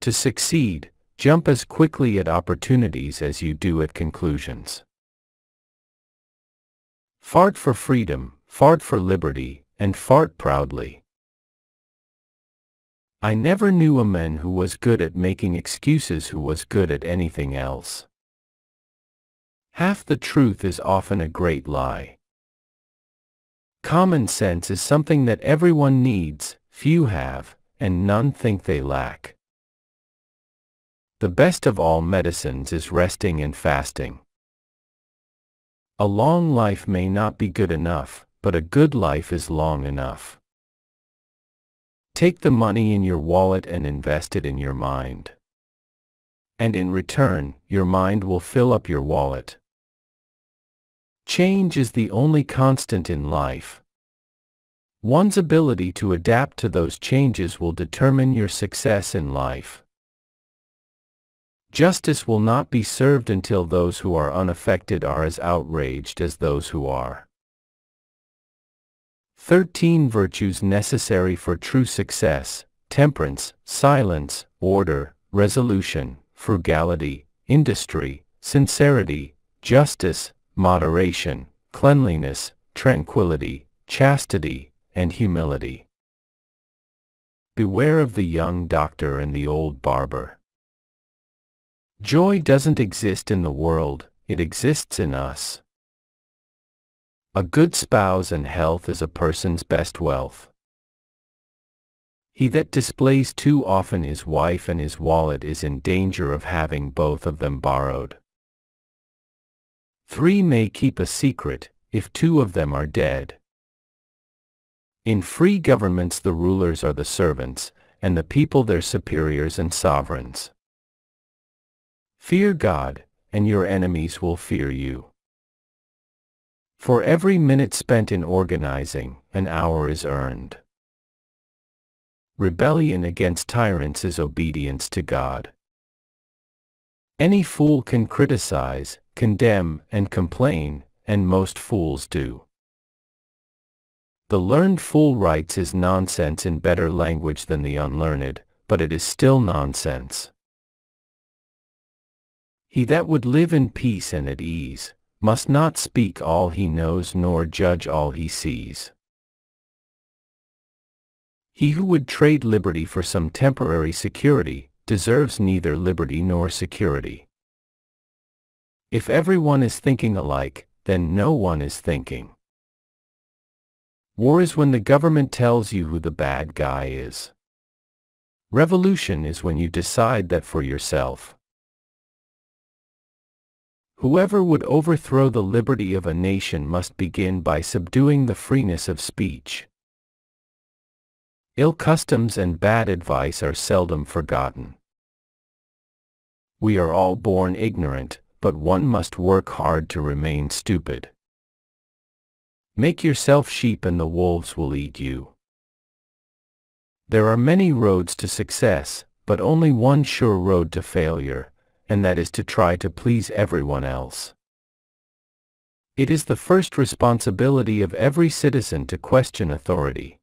To succeed, jump as quickly at opportunities as you do at conclusions. Fart for freedom, fart for liberty, and fart proudly. I never knew a man who was good at making excuses who was good at anything else. Half the truth is often a great lie. Common sense is something that everyone needs, few have, and none think they lack. The best of all medicines is resting and fasting. A long life may not be good enough, but a good life is long enough. Take the money in your wallet and invest it in your mind. And in return, your mind will fill up your wallet. Change is the only constant in life. One's ability to adapt to those changes will determine your success in life. Justice will not be served until those who are unaffected are as outraged as those who are. 13 virtues necessary for true success: temperance, silence, order, resolution, frugality, industry, sincerity, justice, moderation, cleanliness, tranquility, chastity, and humility. Beware of the young doctor and the old barber. Joy doesn't exist in the world, it exists in us. A good spouse and health is a person's best wealth. He that displays too often his wife and his wallet is in danger of having both of them borrowed. 3 may keep a secret, if 2 of them are dead. In free governments the rulers are the servants, and the people their superiors and sovereigns. Fear God, and your enemies will fear you. For every minute spent in organizing, an hour is earned. Rebellion against tyrants is obedience to God. Any fool can criticize, condemn, and complain, and most fools do. The learned fool writes his nonsense in better language than the unlearned, but it is still nonsense. He that would live in peace and at ease, must not speak all he knows nor judge all he sees. He who would trade liberty for some temporary security, deserves neither liberty nor security. If everyone is thinking alike, then no one is thinking. War is when the government tells you who the bad guy is. Revolution is when you decide that for yourself. Whoever would overthrow the liberty of a nation must begin by subduing the freeness of speech. Ill customs and bad advice are seldom forgotten. We are all born ignorant, but one must work hard to remain stupid. Make yourself sheep and the wolves will eat you. There are many roads to success, but only one sure road to failure, and that is to try to please everyone else. It is the first responsibility of every citizen to question authority.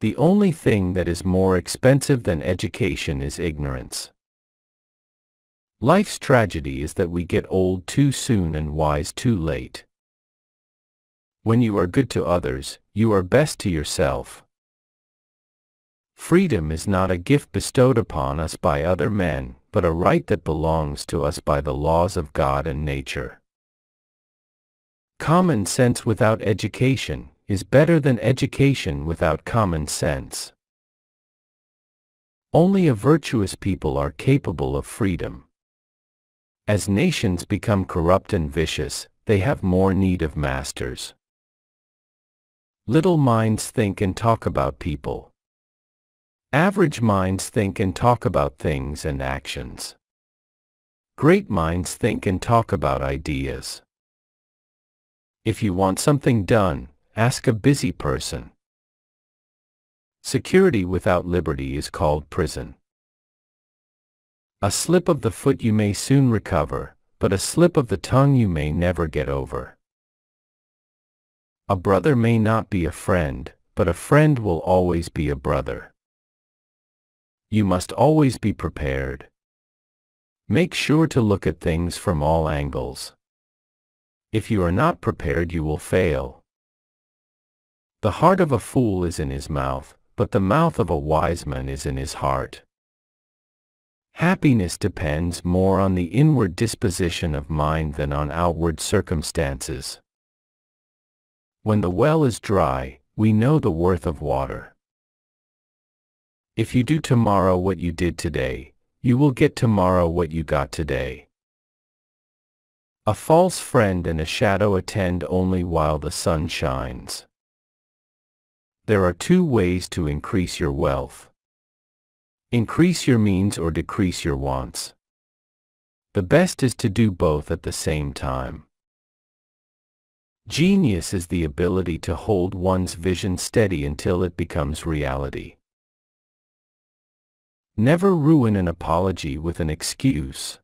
The only thing that is more expensive than education is ignorance. Life's tragedy is that we get old too soon and wise too late. When you are good to others, you are best to yourself. Freedom is not a gift bestowed upon us by other men, but a right that belongs to us by the laws of God and nature. Common sense without education is better than education without common sense. Only a virtuous people are capable of freedom. As nations become corrupt and vicious, they have more need of masters. Little minds think and talk about people. Average minds think and talk about things and actions. Great minds think and talk about ideas. If you want something done, ask a busy person. Security without liberty is called prison. A slip of the foot you may soon recover, but a slip of the tongue you may never get over. A brother may not be a friend, but a friend will always be a brother. You must always be prepared. Make sure to look at things from all angles. If you are not prepared, you will fail. The heart of a fool is in his mouth, but the mouth of a wise man is in his heart. Happiness depends more on the inward disposition of mind than on outward circumstances. When the well is dry, we know the worth of water. If you do tomorrow what you did today, you will get tomorrow what you got today. A false friend and a shadow attend only while the sun shines. There are two ways to increase your wealth. Increase your means or decrease your wants. The best is to do both at the same time. Genius is the ability to hold one's vision steady until it becomes reality. Never ruin an apology with an excuse.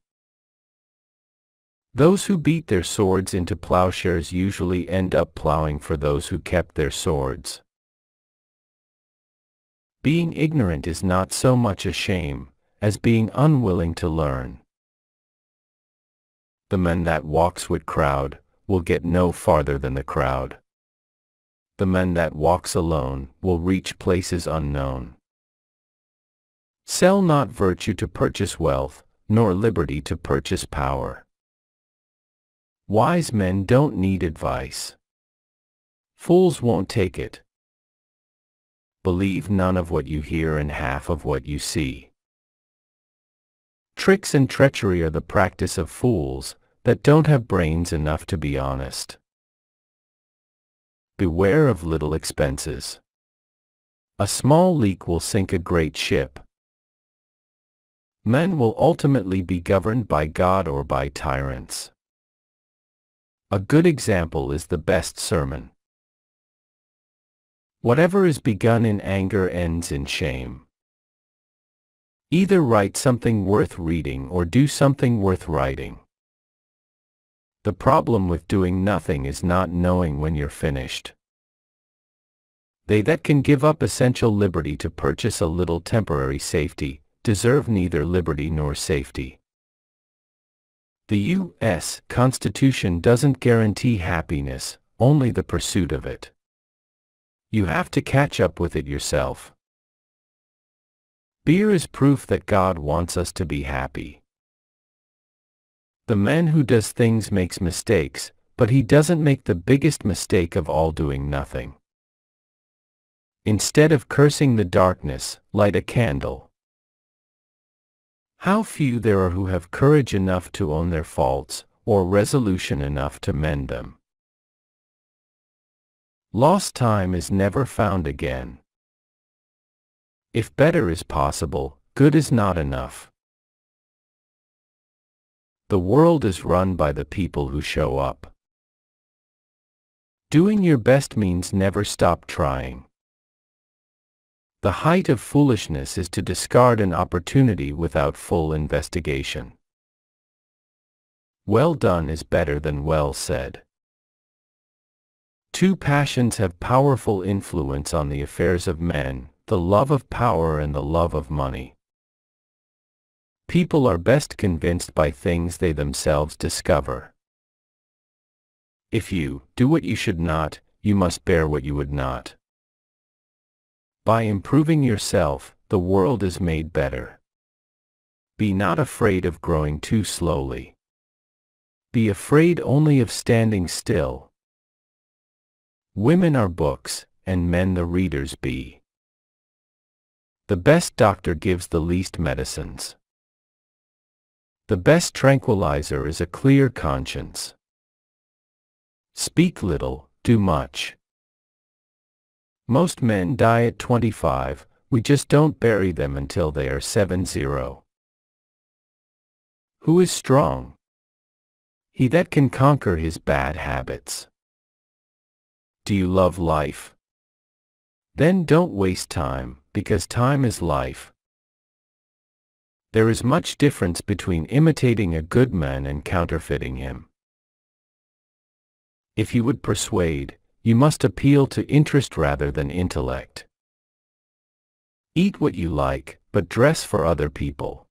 Those who beat their swords into plowshares usually end up plowing for those who kept their swords. Being ignorant is not so much a shame as being unwilling to learn. The man that walks with crowd will get no farther than the crowd. The man that walks alone will reach places unknown. Sell not virtue to purchase wealth, nor liberty to purchase power. Wise men don't need advice. Fools won't take it. Believe none of what you hear and half of what you see. Tricks and treachery are the practice of fools that don't have brains enough to be honest. Beware of little expenses. A small leak will sink a great ship. Men will ultimately be governed by God or by tyrants. A good example is the best sermon. Whatever is begun in anger ends in shame. Either write something worth reading or do something worth writing. The problem with doing nothing is not knowing when you're finished. They that can give up essential liberty to purchase a little temporary safety deserve neither liberty nor safety. The U.S. Constitution doesn't guarantee happiness, only the pursuit of it. You have to catch up with it yourself. Beer is proof that God wants us to be happy. The man who does things makes mistakes, but he doesn't make the biggest mistake of all, doing nothing. Instead of cursing the darkness, light a candle. How few there are who have courage enough to own their faults, or resolution enough to mend them. Lost time is never found again. If better is possible, good is not enough. The world is run by the people who show up. Doing your best means never stop trying. The height of foolishness is to discard an opportunity without full investigation. Well done is better than well said. Two passions have powerful influence on the affairs of men, the love of power and the love of money. People are best convinced by things they themselves discover. If you do what you should not, you must bear what you would not. By improving yourself, the world is made better. Be not afraid of growing too slowly. Be afraid only of standing still. Women are books, and men the readers be. The best doctor gives the least medicines. The best tranquilizer is a clear conscience. Speak little, do much. Most men die at 25, we just don't bury them until they are 70. Who is strong? He that can conquer his bad habits. Do you love life? Then don't waste time, because time is life. There is much difference between imitating a good man and counterfeiting him. If you would persuade, you must appeal to interest rather than intellect. Eat what you like, but dress for other people.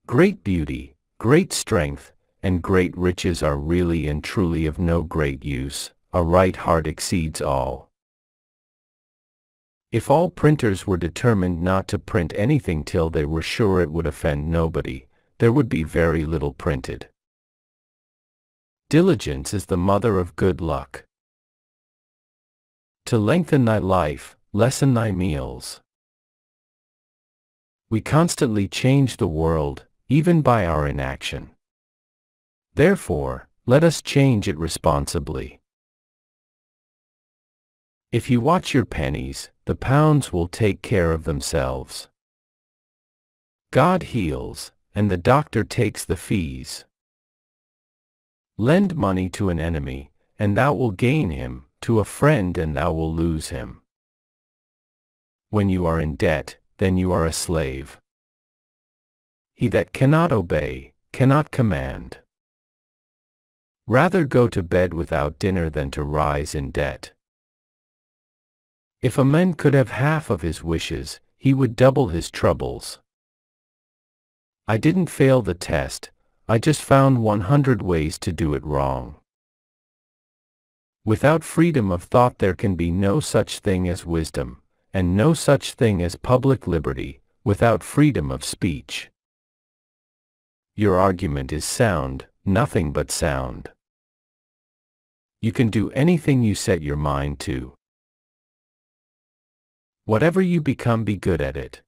Great beauty, great strength, and great riches are really and truly of no great use. A right heart exceeds all. If all printers were determined not to print anything till they were sure it would offend nobody, there would be very little printed. Diligence is the mother of good luck. To lengthen thy life, lessen thy meals. We constantly change the world, even by our inaction. Therefore, let us change it responsibly. If you watch your pennies, the pounds will take care of themselves. God heals, and the doctor takes the fees. Lend money to an enemy, and thou wilt gain him, to a friend and thou wilt lose him. When you are in debt, then you are a slave. He that cannot obey, cannot command. Rather go to bed without dinner than to rise in debt. If a man could have half of his wishes, he would double his troubles. I didn't fail the test, I just found 100 ways to do it wrong. Without freedom of thought there can be no such thing as wisdom, and no such thing as public liberty, without freedom of speech. Your argument is sound, nothing but sound. You can do anything you set your mind to. Whatever you become, be good at it.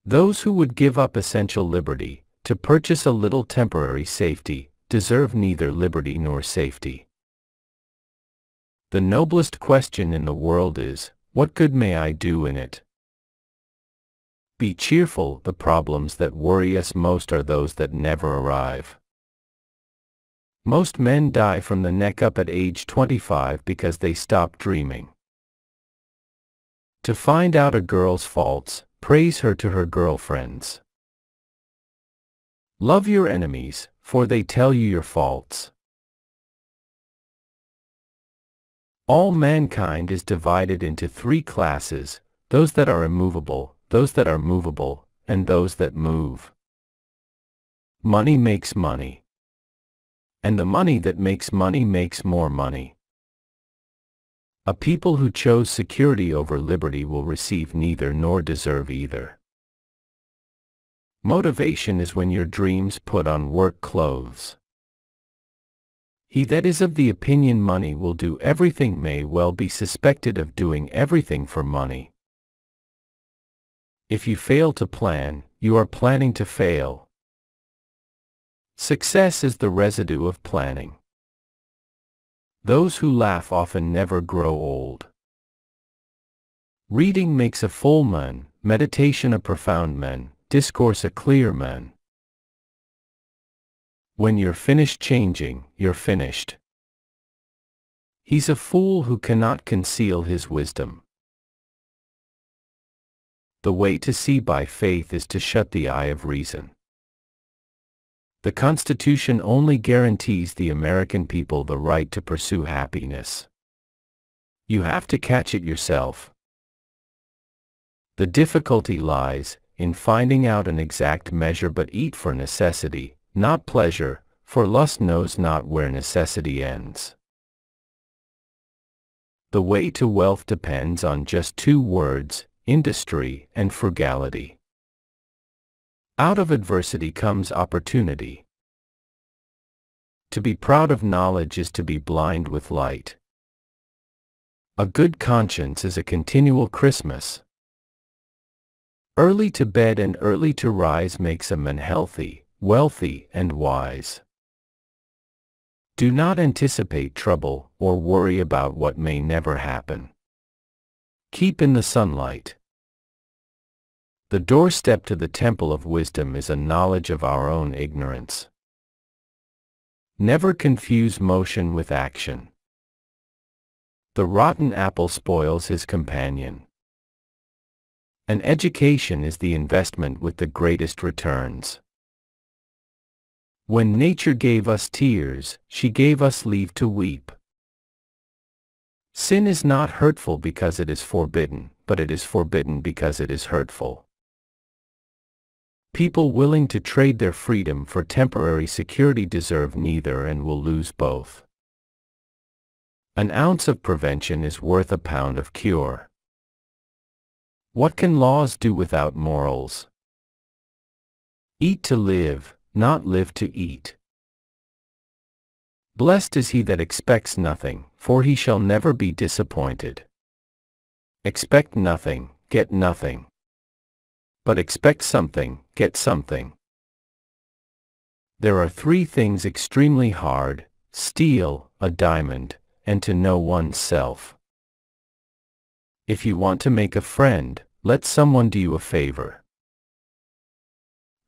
Those who would give up essential liberty, to purchase a little temporary safety, deserve neither liberty nor safety. The noblest question in the world is, what good may I do in it? Be cheerful. The problems that worry us most are those that never arrive. Most men die from the neck up at age 25 because they stop dreaming. To find out a girl's faults, praise her to her girlfriends. Love your enemies, for they tell you your faults. All mankind is divided into 3 classes, those that are immovable, those that are movable, and those that move. Money makes money. And the money that makes money makes more money. A people who chose security over liberty will receive neither nor deserve either. Motivation is when your dreams put on work clothes. He that is of the opinion money will do everything may well be suspected of doing everything for money. If you fail to plan, you are planning to fail. Success is the residue of planning. Those who laugh often never grow old. Reading makes a full man, meditation a profound man, discourse a clear man. When you're finished changing, you're finished. He's a fool who cannot conceal his wisdom. The way to see by faith is to shut the eye of reason. The Constitution only guarantees the American people the right to pursue happiness. You have to catch it yourself. The difficulty lies in finding out an exact measure, but eat for necessity, not pleasure, for lust knows not where necessity ends. The way to wealth depends on just 2 words, industry and frugality. Out of adversity comes opportunity. To be proud of knowledge is to be blind with light. A good conscience is a continual Christmas. Early to bed and early to rise makes a man healthy, wealthy, and wise. Do not anticipate trouble or worry about what may never happen. Keep in the sunlight. The doorstep to the temple of wisdom is a knowledge of our own ignorance. Never confuse motion with action. The rotten apple spoils his companion. An education is the investment with the greatest returns. When nature gave us tears, she gave us leave to weep. Sin is not hurtful because it is forbidden, but it is forbidden because it is hurtful. People willing to trade their freedom for temporary security deserve neither and will lose both. An ounce of prevention is worth a pound of cure. What can laws do without morals? Eat to live, not live to eat. Blessed is he that expects nothing, for he shall never be disappointed. Expect nothing, get nothing. But expect something, get something. There are 3 things extremely hard: steal, a diamond, and to know one's self. If you want to make a friend, let someone do you a favor.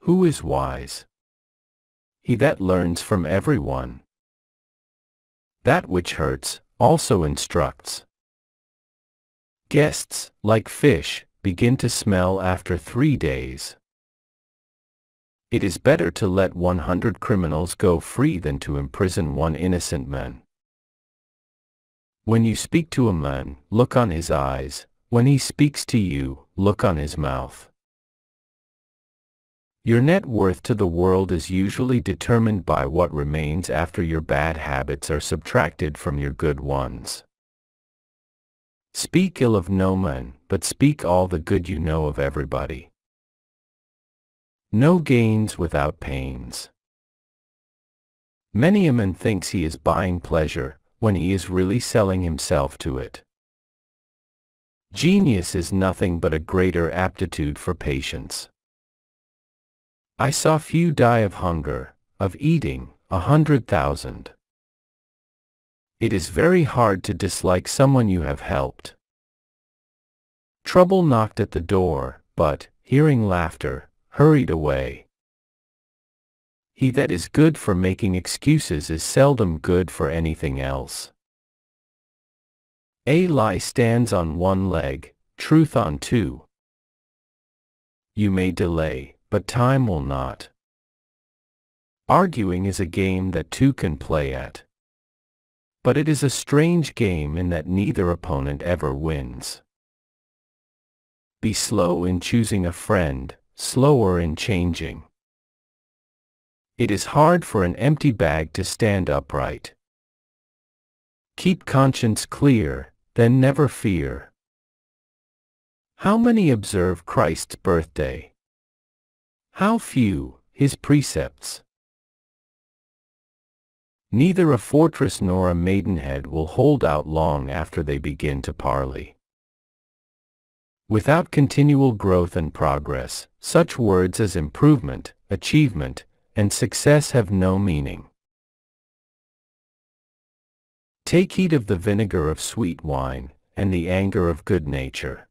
Who is wise? He that learns from everyone. That which hurts also instructs. Guests, like fish, begin to smell after 3 days. It is better to let 100 criminals go free than to imprison 1 innocent man. When you speak to a man, look on his eyes. When he speaks to you, look on his mouth. Your net worth to the world is usually determined by what remains after your bad habits are subtracted from your good ones. Speak ill of no man, but speak all the good you know of everybody. No gains without pains. Many a man thinks he is buying pleasure, when he is really selling himself to it. Genius is nothing but a greater aptitude for patience. I saw few die of hunger, of eating, 100,000. It is very hard to dislike someone you have helped. Trouble knocked at the door, but, hearing laughter, hurried away. He that is good for making excuses is seldom good for anything else. A lie stands on 1 leg, truth on 2. You may delay, but time will not. Arguing is a game that 2 can play at. But it is a strange game in that neither opponent ever wins. Be slow in choosing a friend, slower in changing. It is hard for an empty bag to stand upright. Keep conscience clear, then never fear. How many observe Christ's birthday? How few, his precepts? Neither a fortress nor a maidenhead will hold out long after they begin to parley. Without continual growth and progress, such words as improvement, achievement, and success have no meaning. Take heed of the vinegar of sweet wine, and the anger of good nature.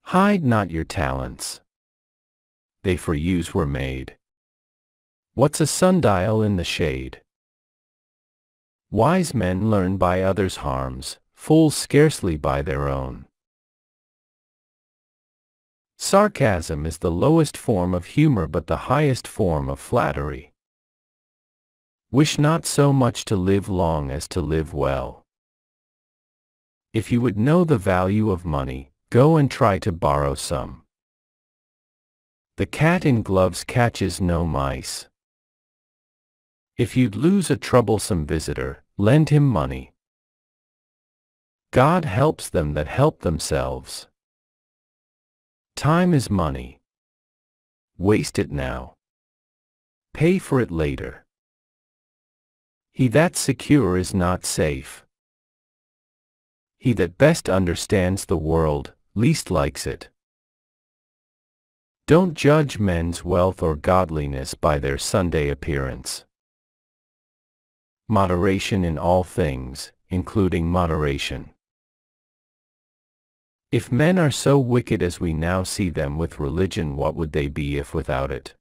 Hide not your talents. They for use were made. What's a sundial in the shade? Wise men learn by others' harms, fools scarcely by their own. Sarcasm is the lowest form of humor but the highest form of flattery. Wish not so much to live long as to live well. If you would know the value of money, go and try to borrow some. The cat in gloves catches no mice. If you'd lose a troublesome visitor, lend him money. God helps them that help themselves. Time is money. Waste it now. Pay for it later. He that's secure is not safe. He that best understands the world, least likes it. Don't judge men's wealth or godliness by their Sunday appearance. Moderation in all things, including moderation. If men are so wicked as we now see them with religion, what would they be if without it?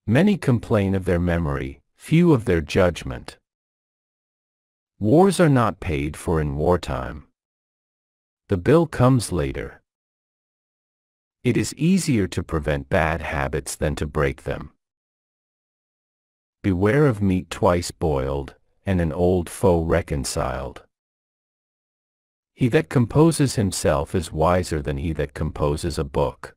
Many complain of their memory, few of their judgment. Wars are not paid for in wartime. The bill comes later. It is easier to prevent bad habits than to break them. Beware of meat twice boiled, and an old foe reconciled. He that composes himself is wiser than he that composes a book.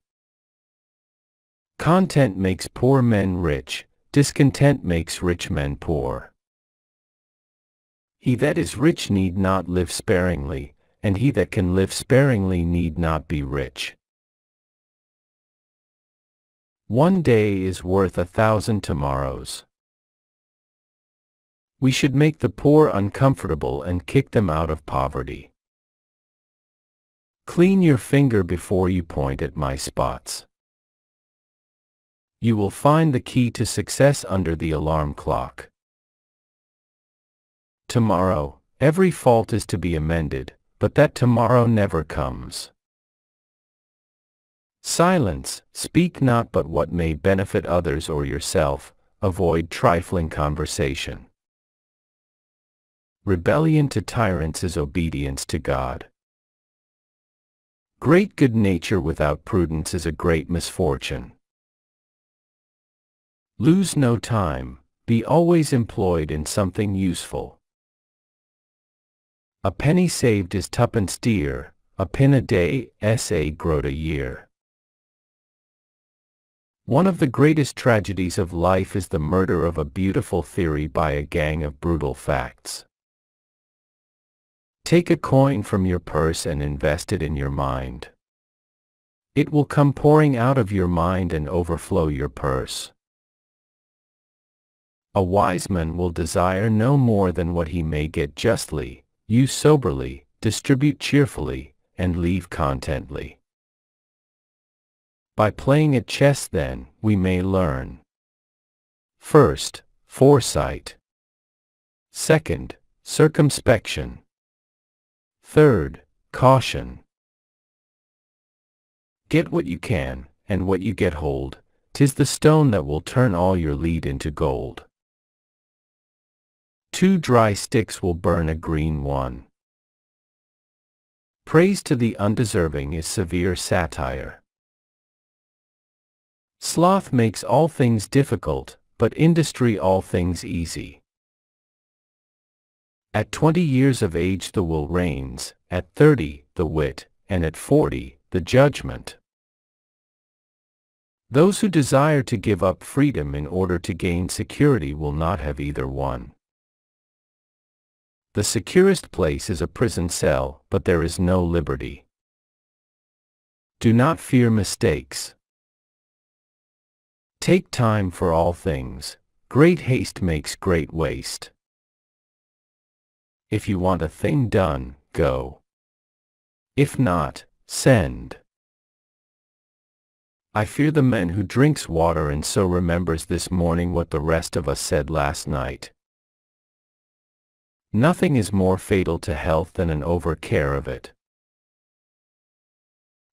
Content makes poor men rich, discontent makes rich men poor. He that is rich need not live sparingly, and he that can live sparingly need not be rich. One day is worth 1,000 tomorrows. We should make the poor uncomfortable and kick them out of poverty. Clean your finger before you point at my spots. You will find the key to success under the alarm clock. Tomorrow, every fault is to be amended, but that tomorrow never comes. Silence, speak not but what may benefit others or yourself, avoid trifling conversation. Rebellion to tyrants is obedience to God. Great good nature without prudence is a great misfortune. Lose no time, be always employed in something useful. A penny saved is twopence dear, a pin a day, a groat a year. One of the greatest tragedies of life is the murder of a beautiful theory by a gang of brutal facts. Take a coin from your purse and invest it in your mind. It will come pouring out of your mind and overflow your purse. A wise man will desire no more than what he may get justly, use soberly, distribute cheerfully, and leave contently. By playing at chess, then, we may learn. First, foresight. Second, circumspection. Third, caution. Get what you can, and what you get hold, 'tis the stone that will turn all your lead into gold. 2 dry sticks will burn a green one. Praise to the undeserving is severe satire. Sloth makes all things difficult, but industry all things easy. At 20 years of age the will reigns, at 30 the wit, and at 40 the judgment. Those who desire to give up freedom in order to gain security will not have either one. The securest place is a prison cell, but there is no liberty. Do not fear mistakes. Take time for all things. Great haste makes great waste. If you want a thing done, go. If not, send. I fear the man who drinks water and so remembers this morning what the rest of us said last night. Nothing is more fatal to health than an over-care of it.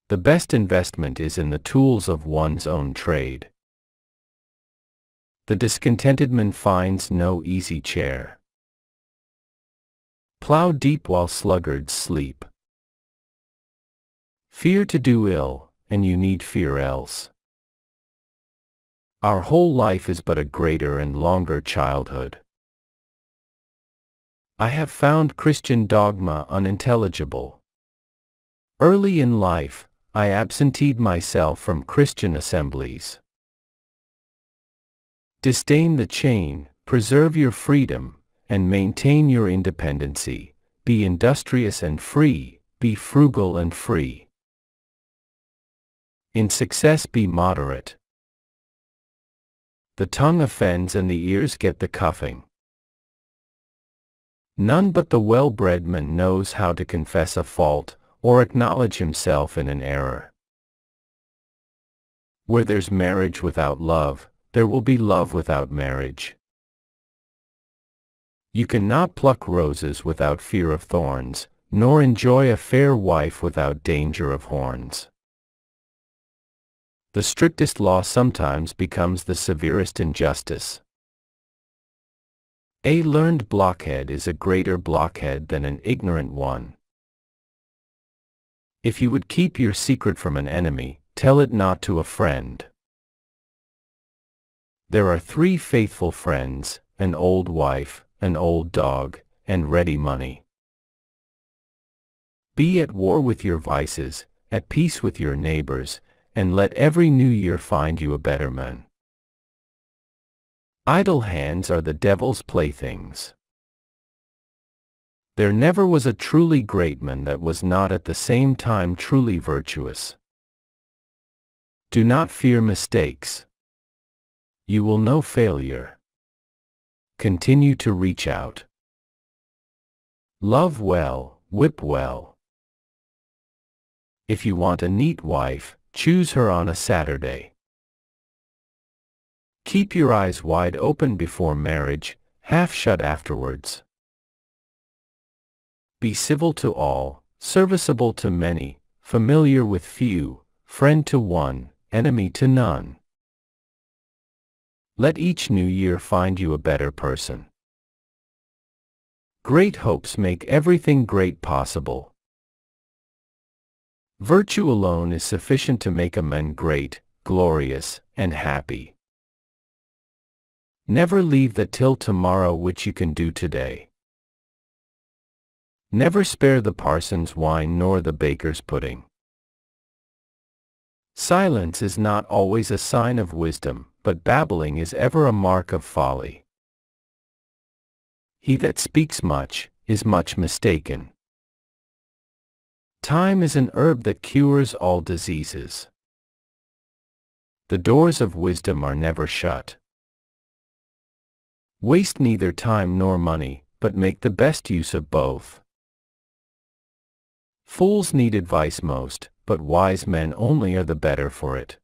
The best investment is in the tools of one's own trade. The discontented man finds no easy chair. Plow deep while sluggards sleep. Fear to do ill, and you need fear else. Our whole life is but a greater and longer childhood. I have found Christian dogma unintelligible. Early in life, I absenteed myself from Christian assemblies. Disdain the chain, preserve your freedom, and maintain your independency. Be industrious and free, be frugal and free. In success be moderate. The tongue offends and the ears get the cuffing. None but the well-bred man knows how to confess a fault, or acknowledge himself in an error. Where there's marriage without love, there will be love without marriage. You cannot pluck roses without fear of thorns, nor enjoy a fair wife without danger of horns. The strictest law sometimes becomes the severest injustice. A learned blockhead is a greater blockhead than an ignorant one. If you would keep your secret from an enemy, tell it not to a friend. There are 3 faithful friends, an old wife, an old dog, and ready money. Be at war with your vices, at peace with your neighbors, and let every new year find you a better man. Idle hands are the devil's playthings. There never was a truly great man that was not at the same time truly virtuous. Do not fear mistakes. You will know failure. Continue to reach out. Love well, whip well. If you want a neat wife, choose her on a Saturday. Keep your eyes wide open before marriage, half shut afterwards. Be civil to all, serviceable to many, familiar with few, friend to one, enemy to none. Let each new year find you a better person. Great hopes make everything great possible. Virtue alone is sufficient to make a man great, glorious, and happy. Never leave that till tomorrow which you can do today. Never spare the parson's wine nor the baker's pudding. Silence is not always a sign of wisdom, but babbling is ever a mark of folly. He that speaks much, is much mistaken. Time is an herb that cures all diseases. The doors of wisdom are never shut. Waste neither time nor money, but make the best use of both. Fools need advice most, but wise men only are the better for it.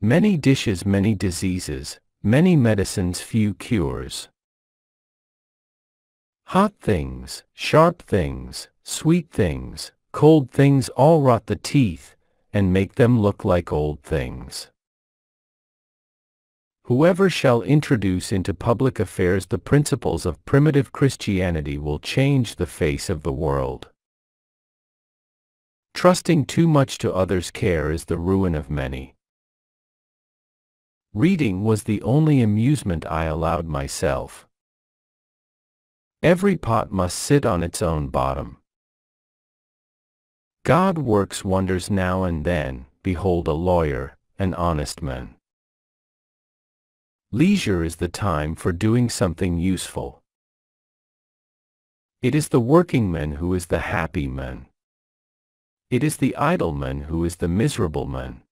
Many dishes, many diseases, many medicines, few cures. Hot things, sharp things, sweet things, cold things all rot the teeth, and make them look like old things. Whoever shall introduce into public affairs the principles of primitive Christianity will change the face of the world. Trusting too much to others' care is the ruin of many. Reading was the only amusement I allowed myself. Every pot must sit on its own bottom. God works wonders now and then, behold a lawyer, an honest man. Leisure is the time for doing something useful. It is the working man who is the happy man. It is the idle man who is the miserable man.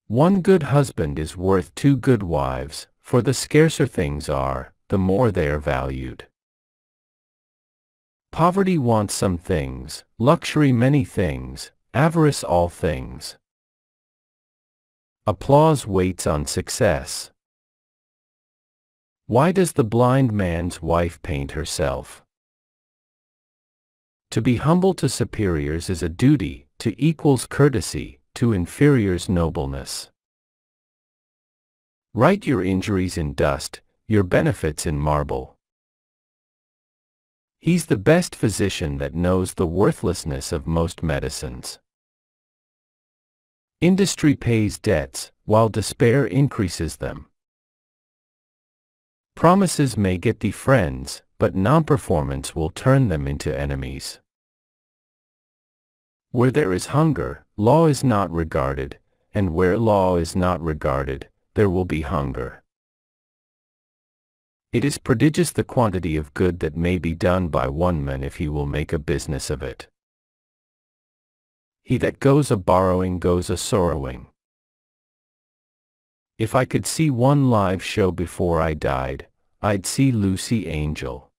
One good husband is worth 2 good wives, for the scarcer things are, the more they are valued. Poverty wants some things, luxury many things, avarice all things. Applause waits on success. Why does the blind man's wife paint herself? To be humble to superiors is a duty, to equals courtesy, to inferiors nobleness. Write your injuries in dust, your benefits in marble. He's the best physician that knows the worthlessness of most medicines. Industry pays debts, while despair increases them. Promises may get thee friends, but non-performance will turn them into enemies. Where there is hunger, law is not regarded, and where law is not regarded, there will be hunger. It is prodigious the quantity of good that may be done by one man if he will make a business of it. He that goes a-borrowing goes a-sorrowing. If I could see one live show before I died, I'd see Lucy Angel.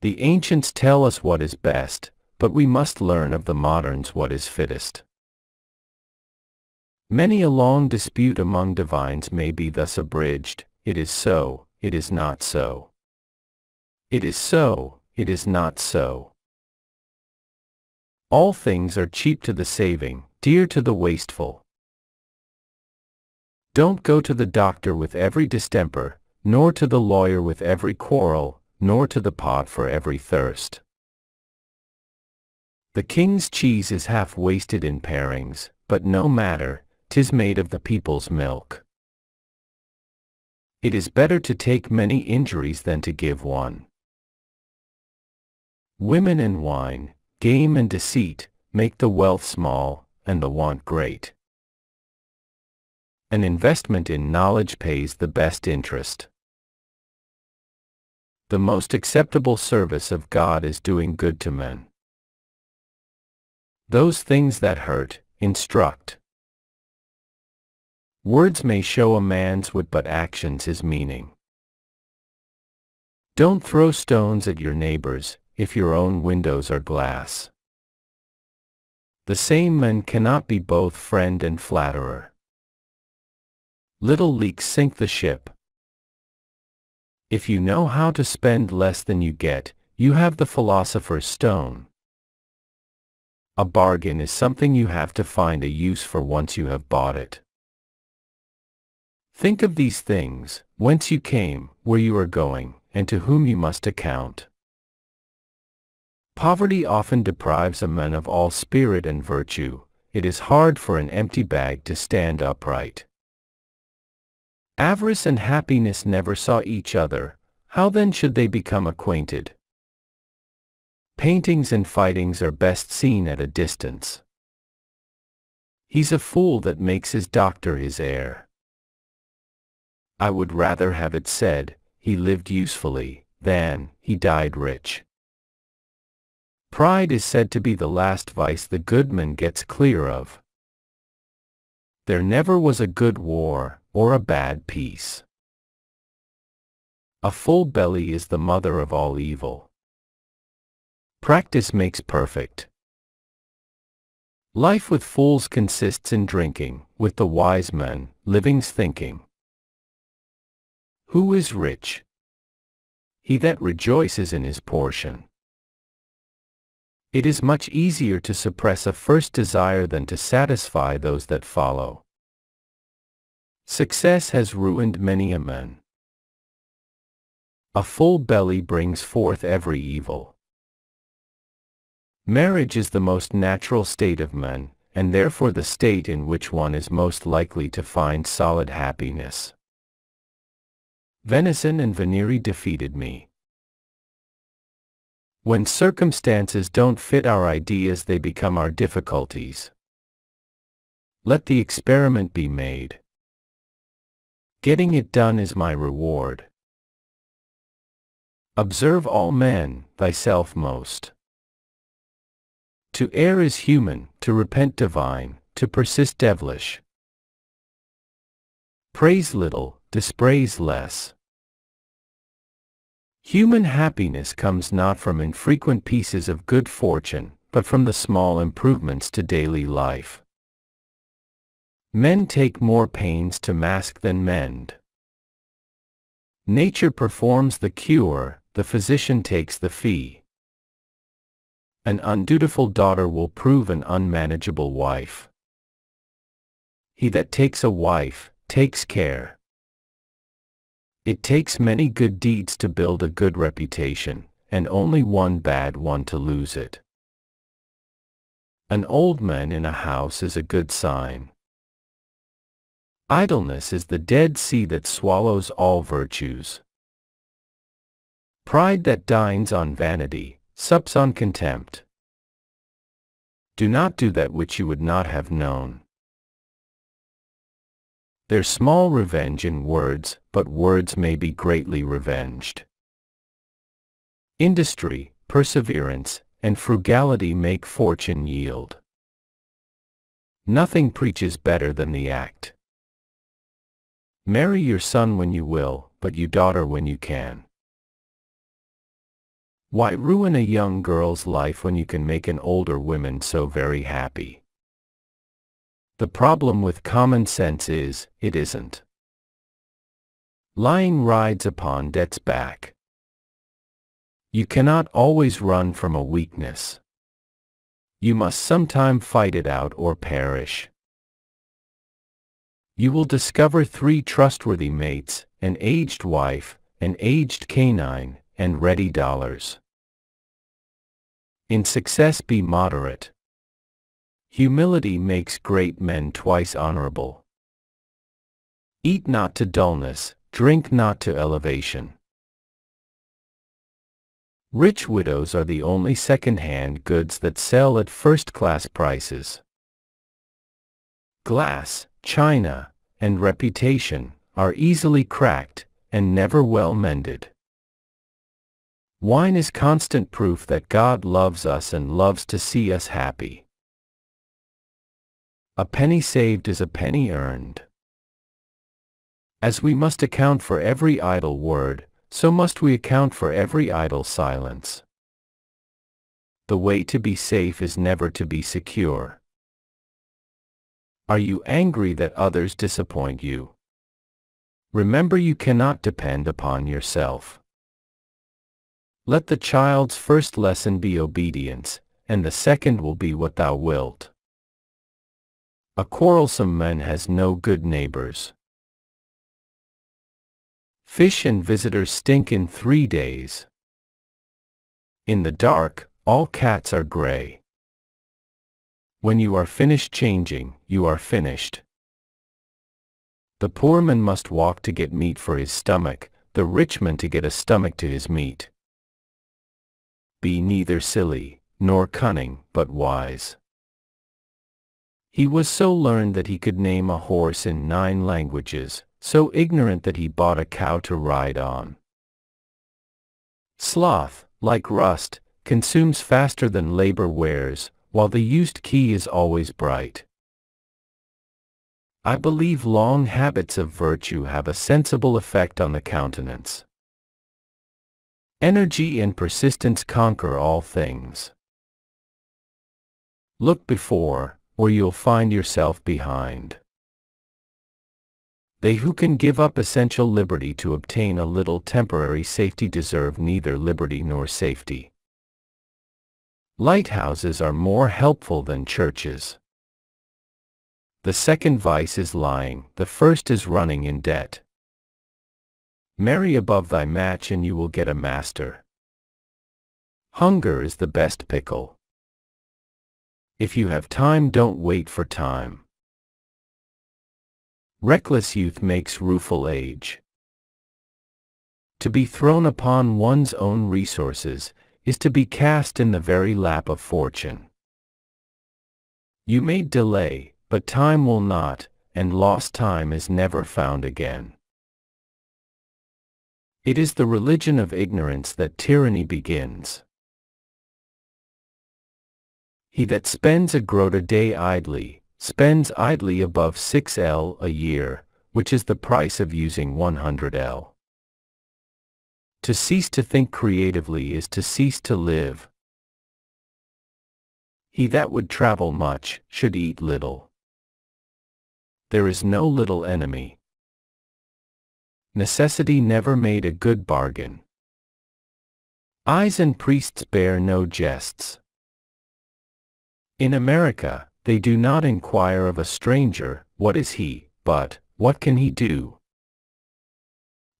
The ancients tell us what is best, but we must learn of the moderns what is fittest. Many a long dispute among divines may be thus abridged: it is so, it is not so. It is so, it is not so. All things are cheap to the saving, dear to the wasteful. Don't go to the doctor with every distemper, nor to the lawyer with every quarrel, nor to the pot for every thirst. The king's cheese is half wasted in parings, but no matter, 'tis made of the people's milk. It is better to take many injuries than to give one. Women and wine, game and deceit, make the wealth small, and the want great. An investment in knowledge pays the best interest. The most acceptable service of God is doing good to men. Those things that hurt, instruct. Words may show a man's wit, but actions his meaning. Don't throw stones at your neighbors, if your own windows are glass. The same man cannot be both friend and flatterer. Little leaks sink the ship. If you know how to spend less than you get, you have the philosopher's stone. A bargain is something you have to find a use for once you have bought it. Think of these things, whence you came, where you are going, and to whom you must account. Poverty often deprives a man of all spirit and virtue. It is hard for an empty bag to stand upright. Avarice and happiness never saw each other. How then should they become acquainted? Paintings and fightings are best seen at a distance. He's a fool that makes his doctor his heir. I would rather have it said, he lived usefully, than, he died rich. Pride is said to be the last vice the good man gets clear of. There never was a good war, or a bad peace. A full belly is the mother of all evil. Practice makes perfect. Life with fools consists in drinking, with the wise men, living's thinking. Who is rich? He that rejoices in his portion. It is much easier to suppress a first desire than to satisfy those that follow. Success has ruined many a man. A full belly brings forth every evil. Marriage is the most natural state of man, and therefore the state in which one is most likely to find solid happiness. Venison and venery defeated me. When circumstances don't fit our ideas, they become our difficulties. Let the experiment be made. Getting it done is my reward. Observe all men, thyself most. To err is human, to repent divine, to persist devilish. Praise little, dispraise less. Human happiness comes not from infrequent pieces of good fortune, but from the small improvements to daily life. Men take more pains to mask than mend. Nature performs the cure, the physician takes the fee. An undutiful daughter will prove an unmanageable wife. He that takes a wife, takes care. It takes many good deeds to build a good reputation, and only one bad one to lose it. An old man in a house is a good sign. Idleness is the Dead Sea that swallows all virtues. Pride that dines on vanity, sups on contempt. Do not do that which you would not have known. There's small revenge in words, but words may be greatly revenged. Industry, perseverance, and frugality make fortune yield. Nothing preaches better than the act. Marry your son when you will, but your daughter when you can. Why ruin a young girl's life when you can make an older woman so very happy? The problem with common sense is, it isn't. Lying rides upon debt's back. You cannot always run from a weakness. You must sometime fight it out or perish. You will discover 3 trustworthy mates, an aged wife, an aged canine, and ready dollars. In success be moderate. Humility makes great men twice honorable. Eat not to dullness, drink not to elevation. Rich widows are the only second-hand goods that sell at first-class prices. Glass, china, and reputation are easily cracked and never well mended. Wine is constant proof that God loves us and loves to see us happy. A penny saved is a penny earned. As we must account for every idle word, so must we account for every idle silence. The way to be safe is never to be secure. Are you angry that others disappoint you? Remember, you cannot depend upon yourself. Let the child's first lesson be obedience, and the second will be what thou wilt. A quarrelsome man has no good neighbors. Fish and visitors stink in 3 days. In the dark, all cats are gray. When you are finished changing, you are finished. The poor man must walk to get meat for his stomach, the rich man to get a stomach to his meat. Be neither silly, nor cunning, but wise. He was so learned that he could name a horse in 9 languages, so ignorant that he bought a cow to ride on. Sloth, like rust, consumes faster than labor wears, while the used key is always bright. I believe long habits of virtue have a sensible effect on the countenance. Energy and persistence conquer all things. Look before, or you'll find yourself behind. They who can give up essential liberty to obtain a little temporary safety deserve neither liberty nor safety. Lighthouses are more helpful than churches. The second vice is lying, the first is running in debt. Marry above thy match and you will get a master. Hunger is the best pickle. If you have time, don't wait for time. Reckless youth makes rueful age. To be thrown upon one's own resources is to be cast in the very lap of fortune. You may delay, but time will not, and lost time is never found again. It is the religion of ignorance that tyranny begins. He that spends a groat a day idly, spends idly above 6L a year, which is the price of using 100L. To cease to think creatively is to cease to live. He that would travel much should eat little. There is no little enemy. Necessity never made a good bargain. Eyes and priests bear no jests. In America, they do not inquire of a stranger, what is he, but, what can he do?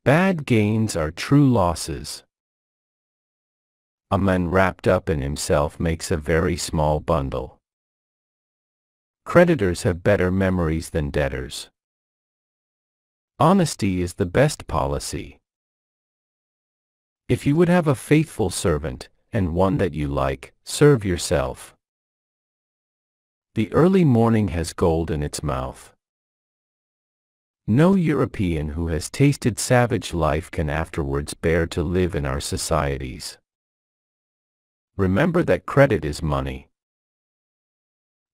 Bad gains are true losses. A man wrapped up in himself makes a very small bundle. Creditors have better memories than debtors. Honesty is the best policy. If you would have a faithful servant, and one that you like, serve yourself. The early morning has gold in its mouth. No European who has tasted savage life can afterwards bear to live in our societies. Remember that credit is money.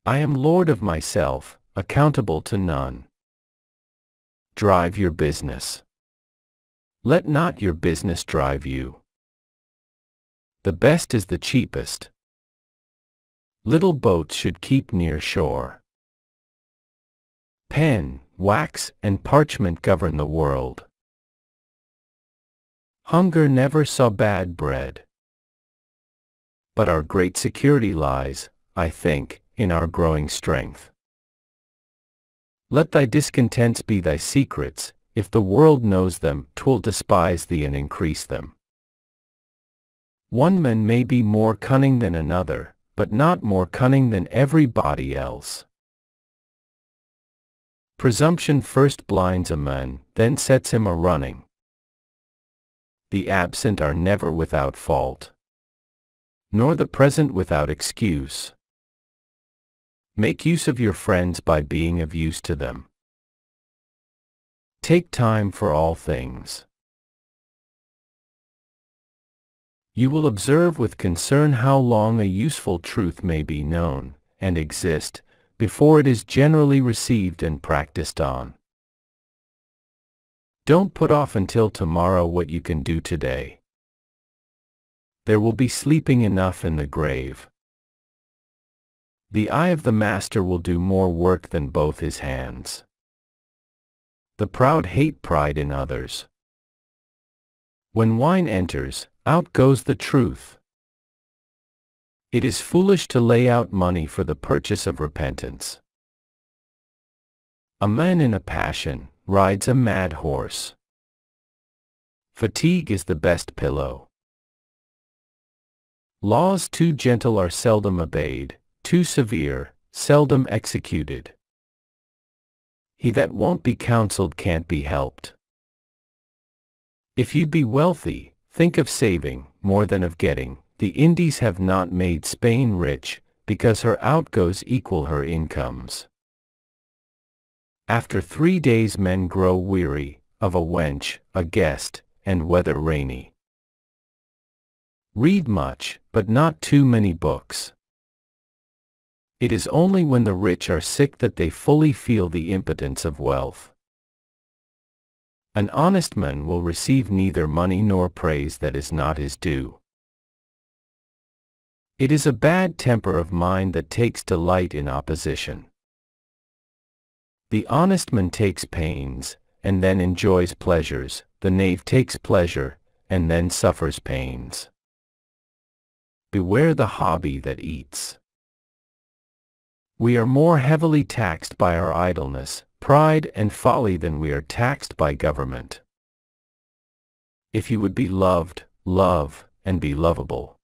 I am lord of myself, accountable to none. Drive your business. Let not your business drive you. The best is the cheapest. Little boats should keep near shore. Pen, wax, and parchment govern the world. Hunger never saw bad bread. But our great security lies, I think, in our growing strength. Let thy discontents be thy secrets, if the world knows them, 'twill despise thee and increase them. One man may be more cunning than another, but not more cunning than everybody else. Presumption first blinds a man, then sets him a-running. The absent are never without fault, nor the present without excuse. Make use of your friends by being of use to them. Take time for all things. You will observe with concern how long a useful truth may be known, and exist, before it is generally received and practiced on. Don't put off until tomorrow what you can do today. There will be sleeping enough in the grave. The eye of the master will do more work than both his hands. The proud hate pride in others. When wine enters, out goes the truth. It is foolish to lay out money for the purchase of repentance. A man in a passion rides a mad horse. Fatigue is the best pillow. Laws too gentle are seldom obeyed, too severe, seldom executed. He that won't be counseled can't be helped. If you'd be wealthy, think of saving, more than of getting. The Indies have not made Spain rich, because her outgoes equal her incomes. After 3 days men grow weary, of a wench, a guest, and weather rainy. Read much, but not too many books. It is only when the rich are sick that they fully feel the impotence of wealth. An honest man will receive neither money nor praise that is not his due. It is a bad temper of mind that takes delight in opposition. The honest man takes pains, and then enjoys pleasures. The knave takes pleasure, and then suffers pains. Beware the hobby that eats. We are more heavily taxed by our idleness, pride, and folly than we are taxed by government. If you would be loved, love, and be lovable.